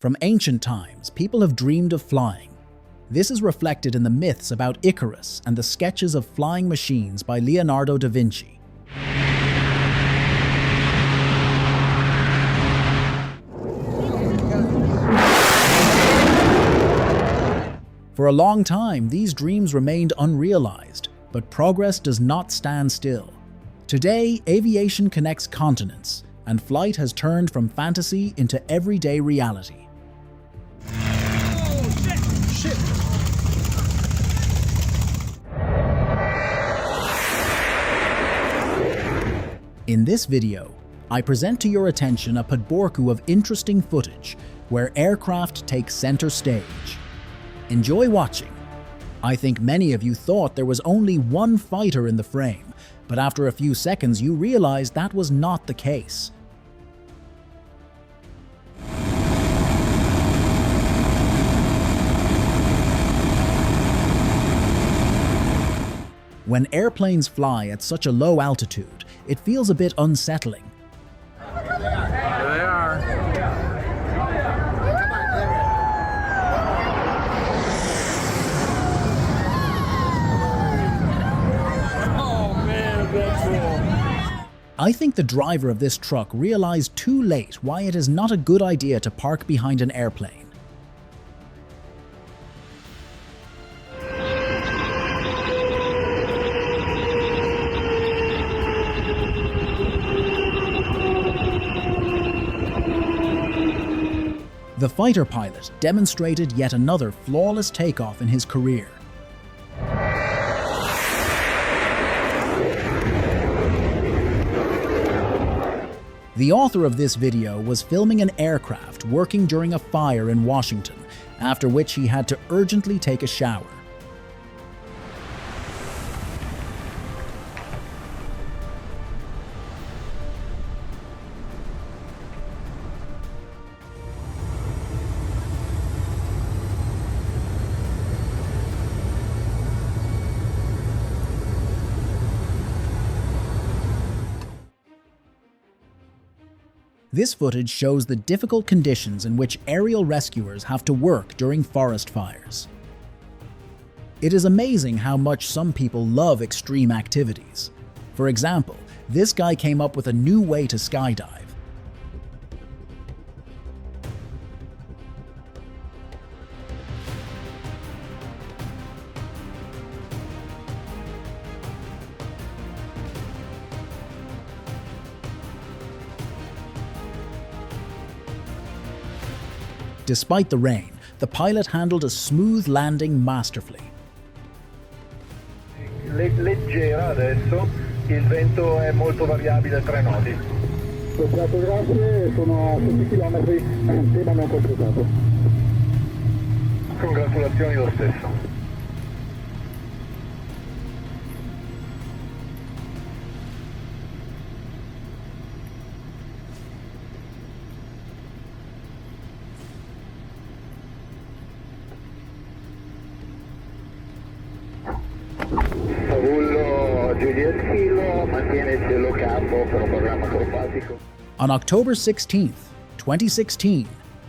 From ancient times, people have dreamed of flying. This is reflected in the myths about Icarus and the sketches of flying machines by Leonardo da Vinci. For a long time, these dreams remained unrealized, but progress does not stand still. Today, aviation connects continents, and flight has turned from fantasy into everyday reality. Oh, shit! In this video, I present to your attention a podborku of interesting footage where aircraft take center stage. Enjoy watching. I think many of you thought there was only one fighter in the frame, but after a few seconds you realized that was not the case. When airplanes fly at such a low altitude, it feels a bit unsettling. There they are. Oh man, that's cool. I think the driver of this truck realized too late why it is not a good idea to park behind an airplane. The fighter pilot demonstrated yet another flawless takeoff in his career. The author of this video was filming an aircraft working during a fire in Washington, after which he had to urgently take a shower. This footage shows the difficult conditions in which aerial rescuers have to work during forest fires. It is amazing how much some people love extreme activities. For example, this guy came up with a new way to skydive. Despite the rain, the pilot handled a smooth landing masterfully. Leggera adesso, il vento è molto variabile a 3 nodi. Soppiato grazie, sono a 7 km, tema non completato. Congratulazioni lo stesso. On October 16, 2016,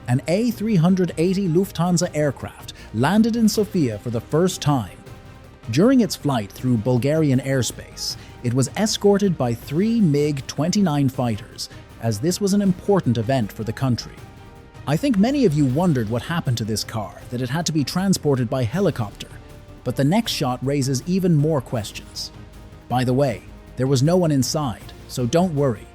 an A380 Lufthansa aircraft landed in Sofia for the first time. During its flight through Bulgarian airspace, it was escorted by 3 MiG-29 fighters, as this was an important event for the country. I think many of you wondered what happened to this car, that it had to be transported by helicopter. But the next shot raises even more questions. By the way, there was no one inside, so don't worry.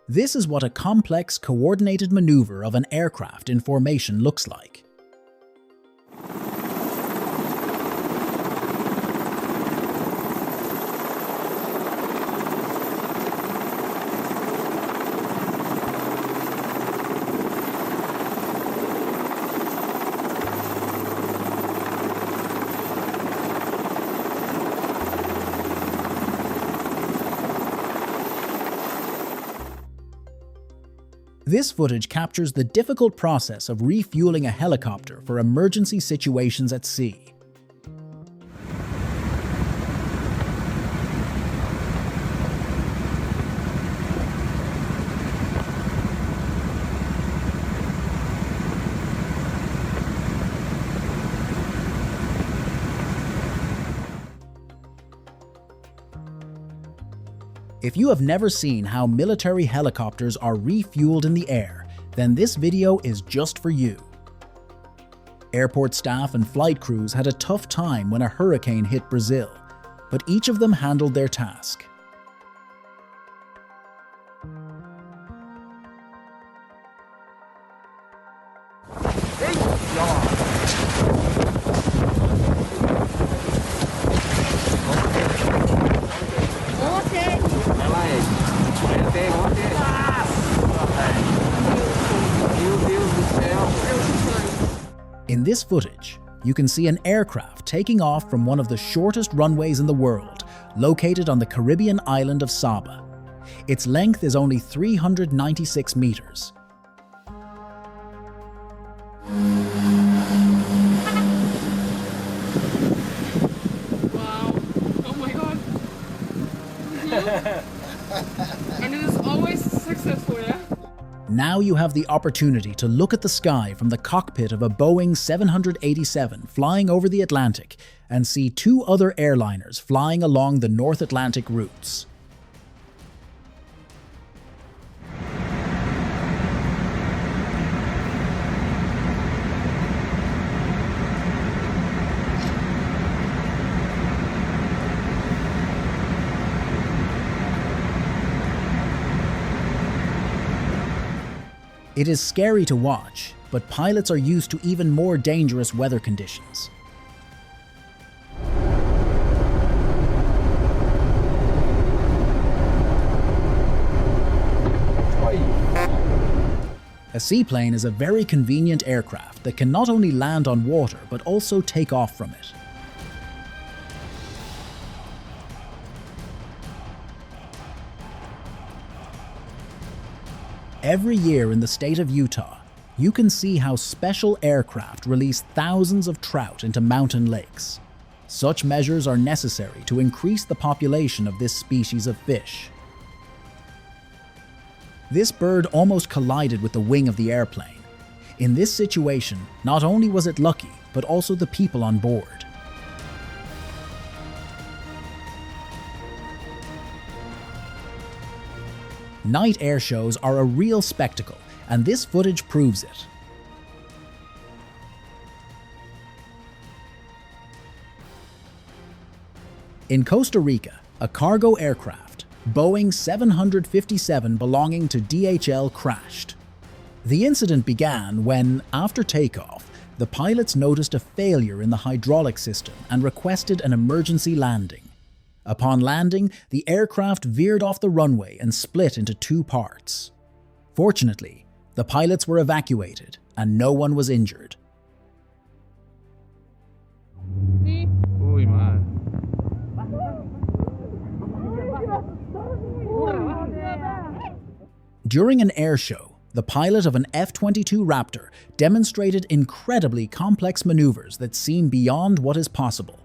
This is what a complex, coordinated maneuver of an aircraft in formation looks like. This footage captures the difficult process of refueling a helicopter for emergency situations at sea. If you have never seen how military helicopters are refueled in the air, then this video is just for you. Airport staff and flight crews had a tough time when a hurricane hit Brazil, but each of them handled their task. In this footage, you can see an aircraft taking off from one of the shortest runways in the world, located on the Caribbean island of Saba. Its length is only 396 meters. Wow. Oh my god. And it is always successful, yeah? Now you have the opportunity to look at the sky from the cockpit of a Boeing 787 flying over the Atlantic and see two other airliners flying along the North Atlantic routes. It is scary to watch, but pilots are used to even more dangerous weather conditions. A seaplane is a very convenient aircraft that can not only land on water but also take off from it. Every year in the state of Utah, you can see how special aircraft release thousands of trout into mountain lakes. Such measures are necessary to increase the population of this species of fish. This bird almost collided with the wing of the airplane. In this situation, not only was it lucky, but also the people on board. Night air shows are a real spectacle, and this footage proves it. In Costa Rica, a cargo aircraft, Boeing 757 belonging to DHL, crashed. The incident began when, after takeoff, the pilots noticed a failure in the hydraulic system and requested an emergency landing. Upon landing, the aircraft veered off the runway and split into two parts. Fortunately, the pilots were evacuated and no one was injured. Ui, man. During an air show, the pilot of an F-22 Raptor demonstrated incredibly complex maneuvers that seem beyond what is possible.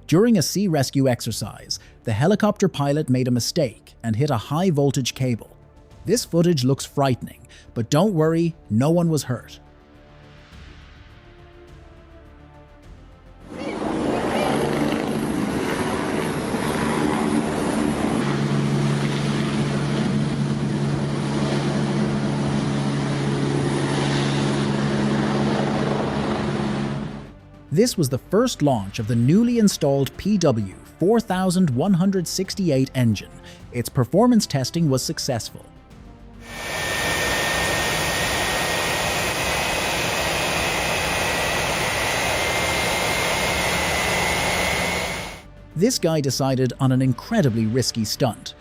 During a sea rescue exercise, the helicopter pilot made a mistake and hit a high-voltage cable. This footage looks frightening, but don't worry, no one was hurt. This was the first launch of the newly installed PW4168 engine. Its performance testing was successful. This guy decided on an incredibly risky stunt.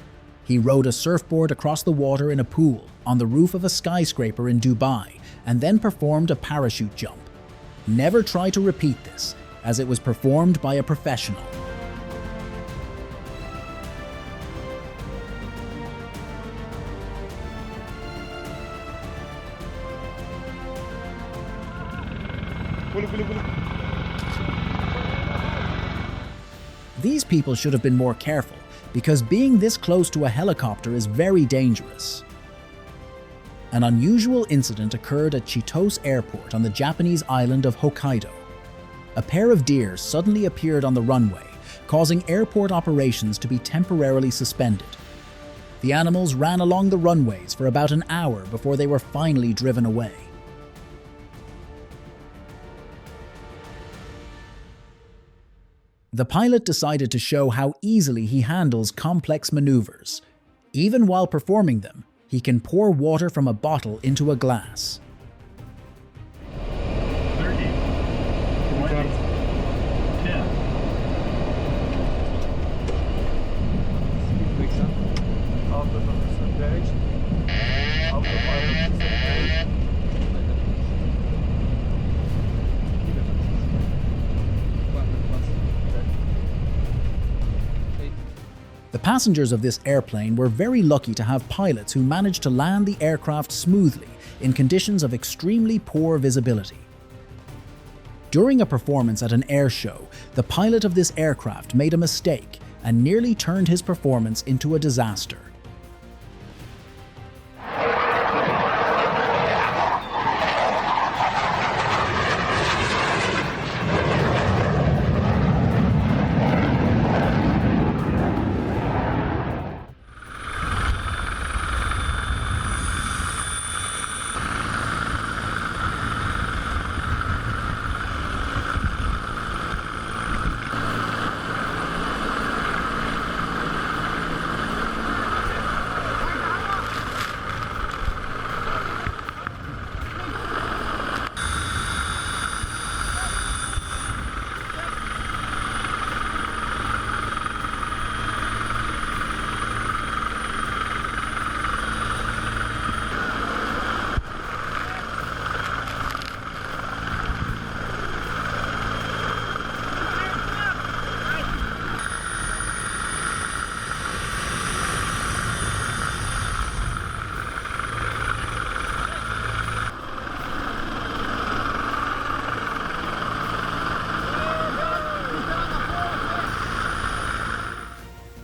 He rode a surfboard across the water in a pool on the roof of a skyscraper in Dubai and then performed a parachute jump. Never try to repeat this, as it was performed by a professional. These people should have been more careful, because being this close to a helicopter is very dangerous. An unusual incident occurred at Chitose Airport on the Japanese island of Hokkaido. A pair of deer suddenly appeared on the runway, causing airport operations to be temporarily suspended. The animals ran along the runways for about an hour before they were finally driven away. The pilot decided to show how easily he handles complex maneuvers. Even while performing them, he can pour water from a bottle into a glass. 30, 20, 10. Alta percentage. Alta percentage. The passengers of this airplane were very lucky to have pilots who managed to land the aircraft smoothly in conditions of extremely poor visibility. During a performance at an air show, the pilot of this aircraft made a mistake and nearly turned his performance into a disaster.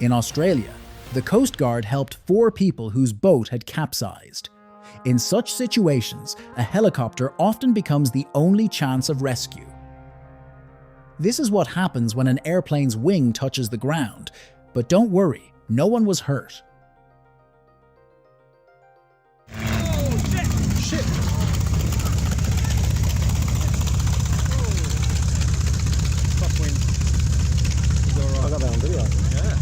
In Australia, the Coast Guard helped 4 people whose boat had capsized. In such situations, a helicopter often becomes the only chance of rescue. This is what happens when an airplane's wing touches the ground, but don't worry, no one was hurt. I got that on video. Yeah.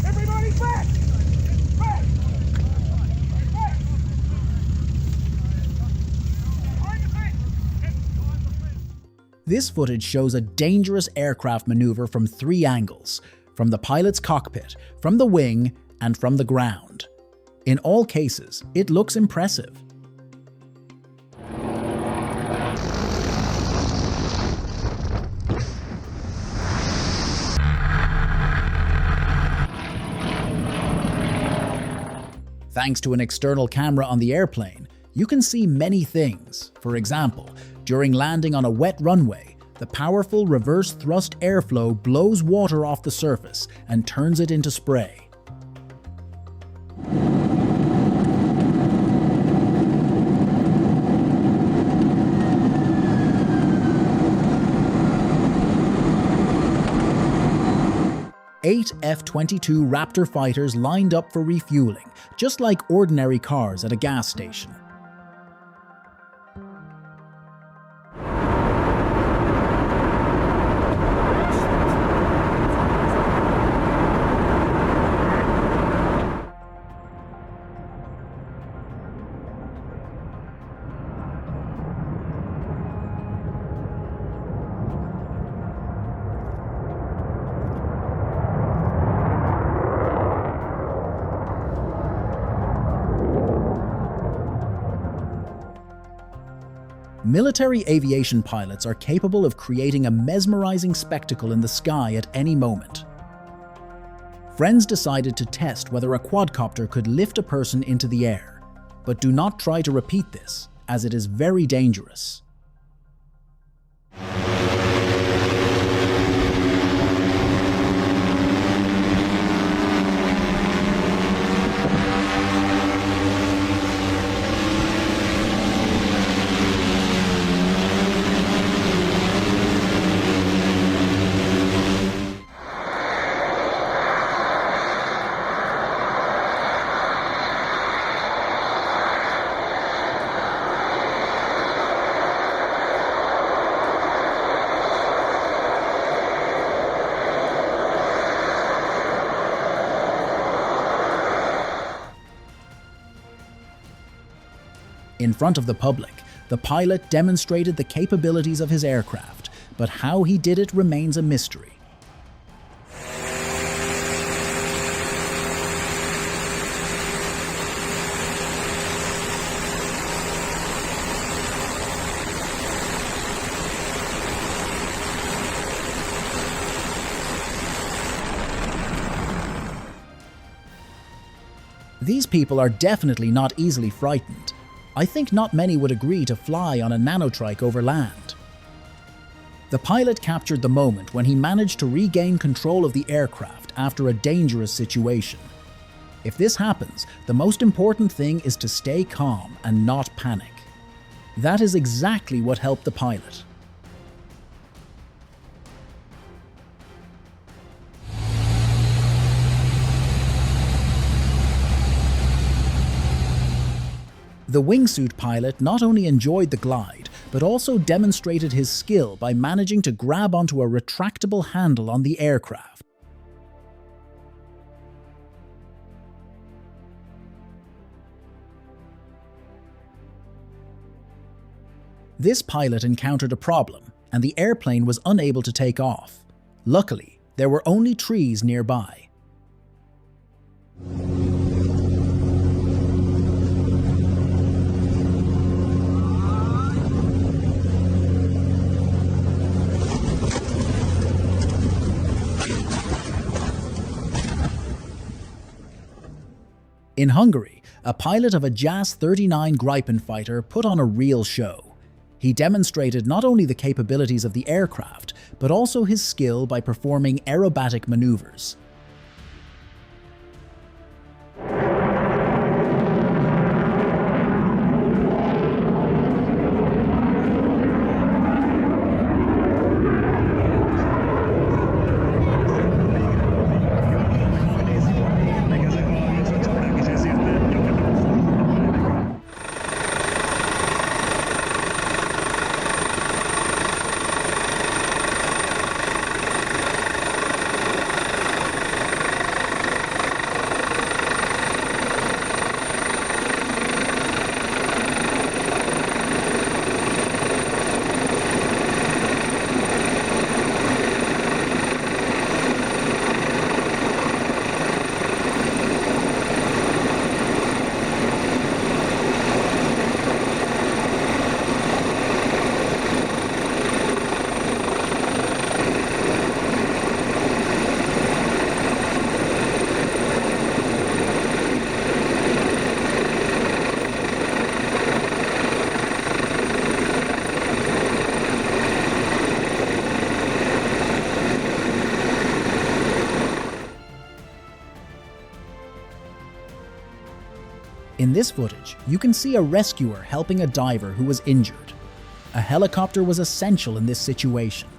Everybody back! Back! Back! This footage shows a dangerous aircraft maneuver from 3 angles: from the pilot's cockpit, from the wing, and from the ground. In all cases, it looks impressive. Thanks to an external camera on the airplane, you can see many things. For example, during landing on a wet runway, the powerful reverse thrust airflow blows water off the surface and turns it into spray. Eight F-22 Raptor fighters lined up for refueling, just like ordinary cars at a gas station. Military aviation pilots are capable of creating a mesmerizing spectacle in the sky at any moment. Friends decided to test whether a quadcopter could lift a person into the air, but do not try to repeat this, as it is very dangerous. In front of the public, the pilot demonstrated the capabilities of his aircraft, but how he did it remains a mystery. These people are definitely not easily frightened. I think not many would agree to fly on a nanotrike over land. The pilot captured the moment when he managed to regain control of the aircraft after a dangerous situation. If this happens, the most important thing is to stay calm and not panic. That is exactly what helped the pilot. The wingsuit pilot not only enjoyed the glide, but also demonstrated his skill by managing to grab onto a retractable handle on the aircraft. This pilot encountered a problem, and the airplane was unable to take off. Luckily, there were only trees nearby. In Hungary, a pilot of a JAS-39 Gripen fighter put on a real show. He demonstrated not only the capabilities of the aircraft, but also his skill by performing aerobatic maneuvers. In this footage, you can see a rescuer helping a diver who was injured. A helicopter was essential in this situation.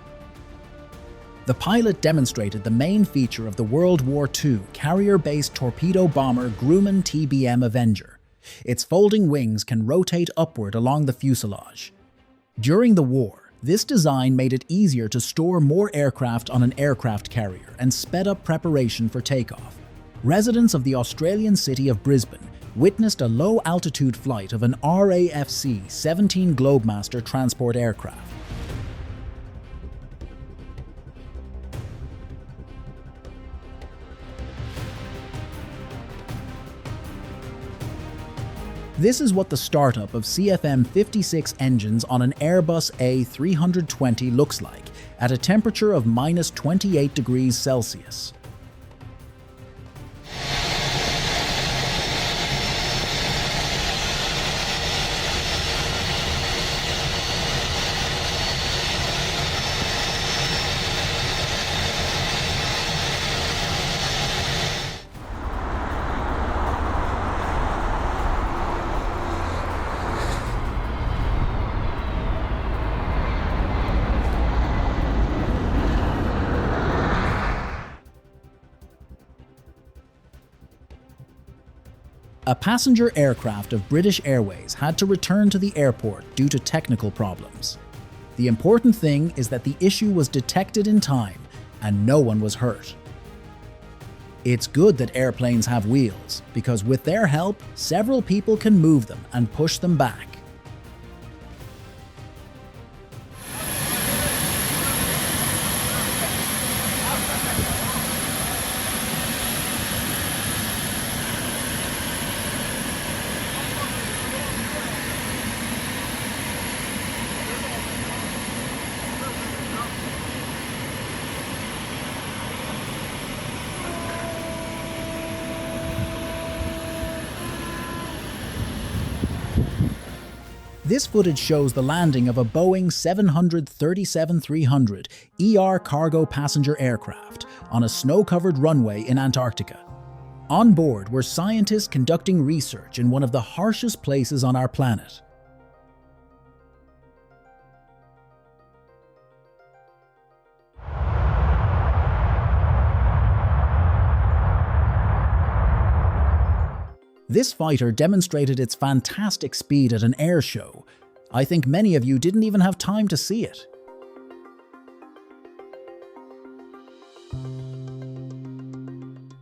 The pilot demonstrated the main feature of the World War II carrier-based torpedo bomber Grumman TBM Avenger. Its folding wings can rotate upward along the fuselage. During the war, this design made it easier to store more aircraft on an aircraft carrier and sped up preparation for takeoff. Residents of the Australian city of Brisbane witnessed a low-altitude flight of an RAF-17 Globemaster transport aircraft. This is what the startup of CFM56 engines on an Airbus A320 looks like at a temperature of minus 28 degrees Celsius. A passenger aircraft of British Airways had to return to the airport due to technical problems. The important thing is that the issue was detected in time and no one was hurt. It's good that airplanes have wheels, because with their help, several people can move them and push them back. This footage shows the landing of a Boeing 737-300 ER cargo passenger aircraft on a snow-covered runway in Antarctica. On board were scientists conducting research in one of the harshest places on our planet. This fighter demonstrated its fantastic speed at an air show. I think many of you didn't even have time to see it.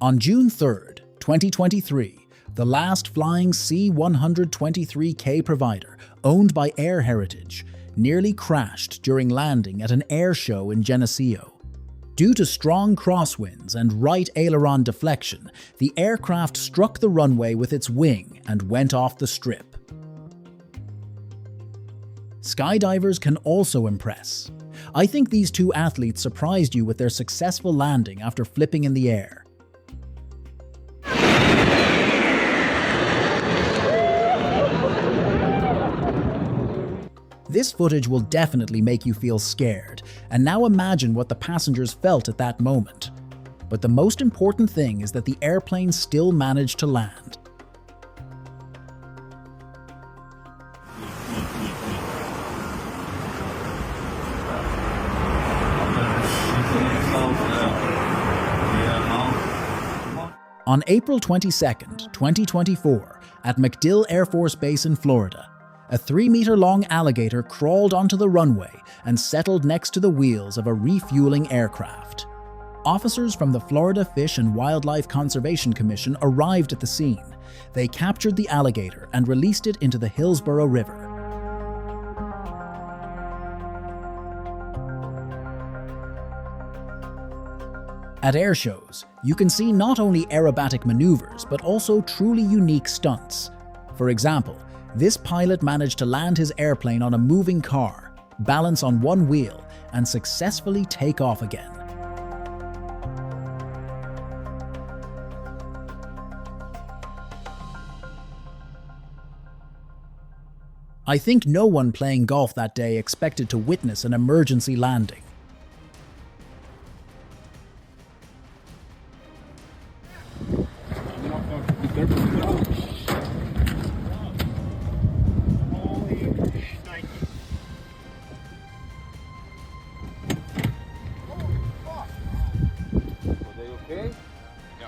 On June 3rd, 2023, the last flying C-123K provider, owned by Air Heritage, nearly crashed during landing at an air show in Geneseo. Due to strong crosswinds and right aileron deflection, the aircraft struck the runway with its wing and went off the strip. Skydivers can also impress. I think these two athletes surprised you with their successful landing after flipping in the air. This footage will definitely make you feel scared, and now imagine what the passengers felt at that moment. But the most important thing is that the airplane still managed to land. On April 22nd, 2024, at MacDill Air Force Base in Florida, a 3-meter-long alligator crawled onto the runway and settled next to the wheels of a refueling aircraft. Officers from the Florida Fish and Wildlife Conservation Commission arrived at the scene. They captured the alligator and released it into the Hillsborough River. At air shows, you can see not only aerobatic maneuvers, but also truly unique stunts. For example, this pilot managed to land his airplane on a moving car, balance on one wheel, and successfully take off again. I think no one playing golf that day expected to witness an emergency landing.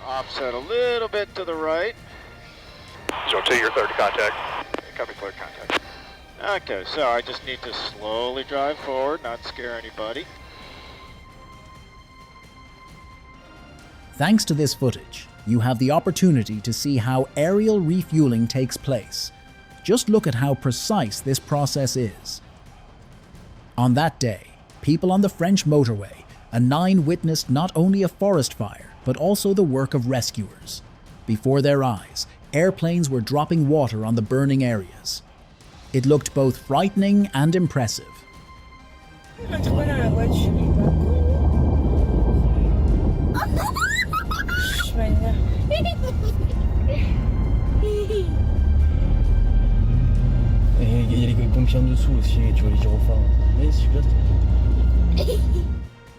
Offset a little bit to the right. 02, your third contact. Copy, clear contact. Okay, so I just need to slowly drive forward, not scare anybody. Thanks to this footage, you have the opportunity to see how aerial refueling takes place. Just look at how precise this process is. On that day, people on the French motorway, A9 witnessed not only a forest fire, but also the work of rescuers. Before their eyes, airplanes were dropping water on the burning areas. It looked both frightening and impressive.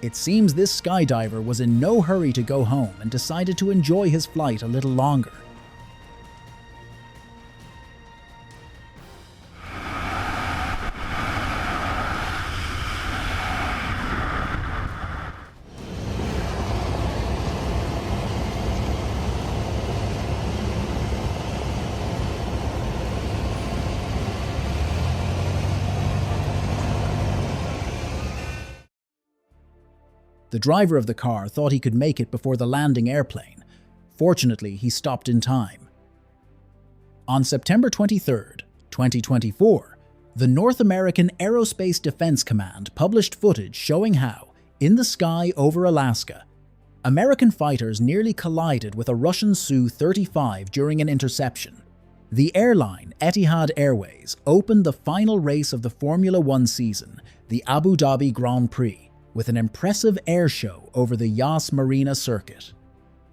It seems this skydiver was in no hurry to go home and decided to enjoy his flight a little longer. The driver of the car thought he could make it before the landing airplane. Fortunately, he stopped in time. On September 23, 2024, the North American Aerospace Defense Command published footage showing how, in the sky over Alaska, American fighters nearly collided with a Russian Su-35 during an interception. The airline Etihad Airways opened the final race of the Formula One season, the Abu Dhabi Grand Prix, with an impressive air show over the Yas Marina circuit.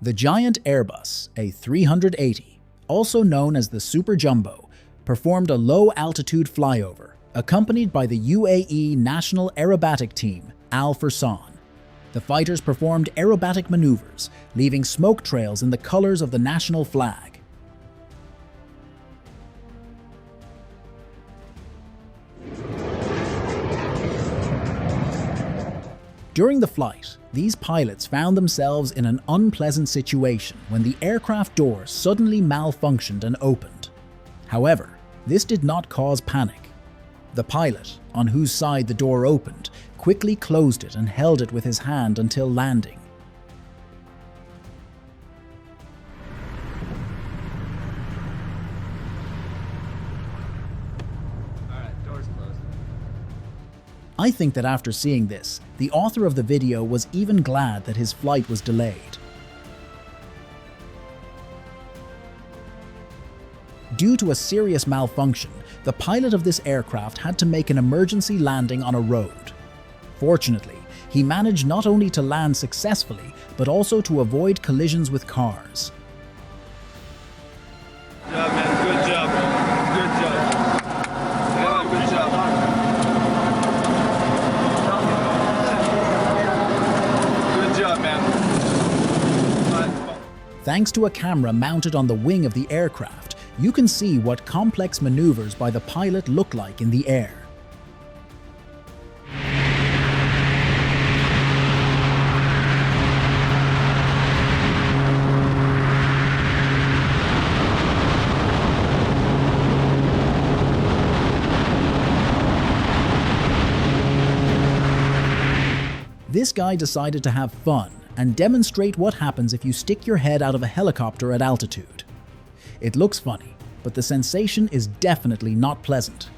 The giant Airbus A380, also known as the Super Jumbo, performed a low-altitude flyover, accompanied by the UAE National Aerobatic Team, Al Fursan. The fighters performed aerobatic maneuvers, leaving smoke trails in the colors of the national flag. During the flight, these pilots found themselves in an unpleasant situation when the aircraft door suddenly malfunctioned and opened. However, this did not cause panic. The pilot, on whose side the door opened, quickly closed it and held it with his hand until landing. I think that after seeing this, the author of the video was even glad that his flight was delayed. Due to a serious malfunction, the pilot of this aircraft had to make an emergency landing on a road. Fortunately, he managed not only to land successfully, but also to avoid collisions with cars. Yeah, man, good job. Good job. Yeah, good job. Thanks to a camera mounted on the wing of the aircraft, you can see what complex maneuvers by the pilot look like in the air. This guy decided to have fun and demonstrate what happens if you stick your head out of a helicopter at altitude. It looks funny, but the sensation is definitely not pleasant.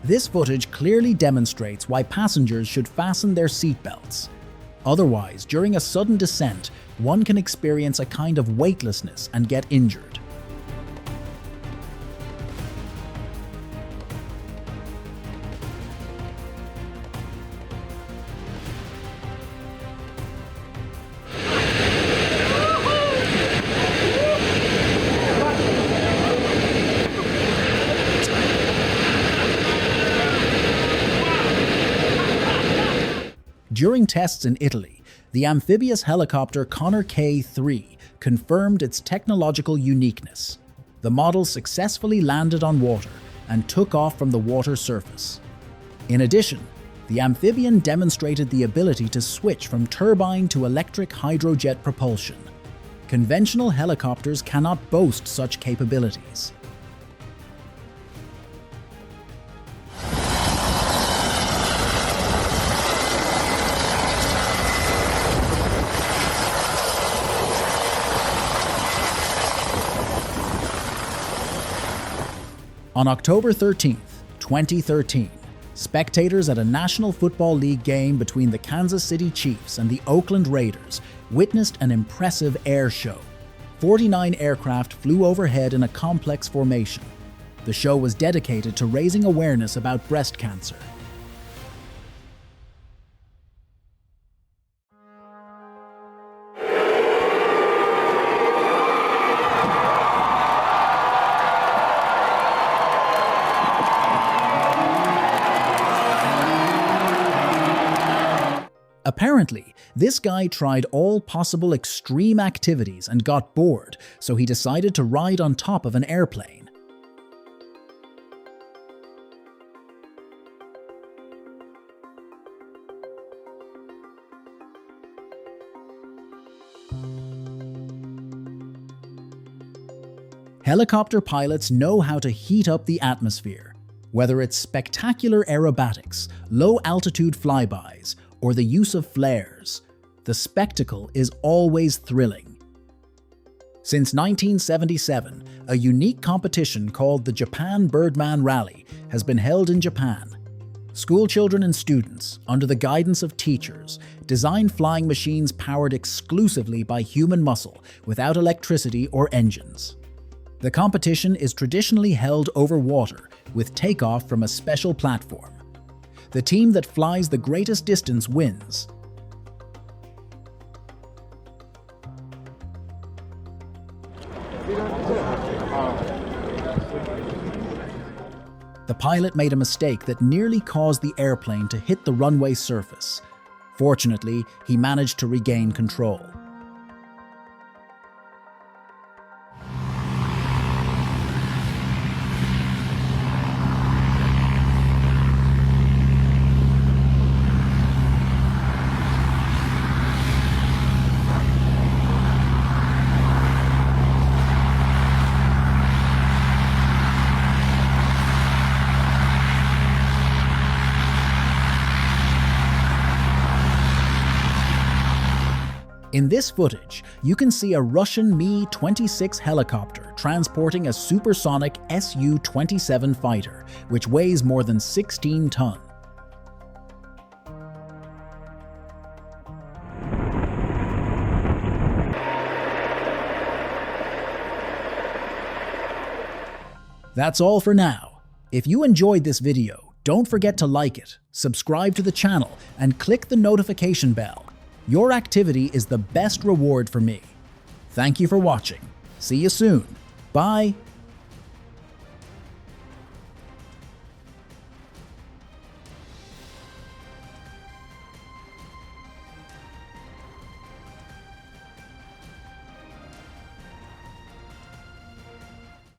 This footage clearly demonstrates why passengers should fasten their seatbelts. Otherwise, during a sudden descent, one can experience a kind of weightlessness and get injured. During tests in Italy, the amphibious helicopter Connor K-3 confirmed its technological uniqueness. The model successfully landed on water and took off from the water surface. In addition, the amphibian demonstrated the ability to switch from turbine to electric hydrojet propulsion. Conventional helicopters cannot boast such capabilities. On October 13, 2013. Spectators at a National Football League game between the Kansas City Chiefs and the Oakland Raiders witnessed an impressive air show. 49 aircraft flew overhead in a complex formation. The show was dedicated to raising awareness about breast cancer. Apparently, this guy tried all possible extreme activities and got bored, so he decided to ride on top of an airplane. Helicopter pilots know how to heat up the atmosphere, whether it's spectacular aerobatics, low-altitude flybys, or the use of flares. The spectacle is always thrilling. Since 1977, a unique competition called the Japan Birdman Rally has been held in Japan. Schoolchildren and students, under the guidance of teachers, design flying machines powered exclusively by human muscle, without electricity or engines. The competition is traditionally held over water, with takeoff from a special platform. The team that flies the greatest distance wins. The pilot made a mistake that nearly caused the airplane to hit the runway surface. Fortunately, he managed to regain control. In this footage, you can see a Russian Mi-26 helicopter transporting a supersonic Su-27 fighter, which weighs more than 16 tons. That's all for now. If you enjoyed this video, don't forget to like it, subscribe to the channel, and click the notification bell. Your activity is the best reward for me. Thank you for watching. See you soon. Bye.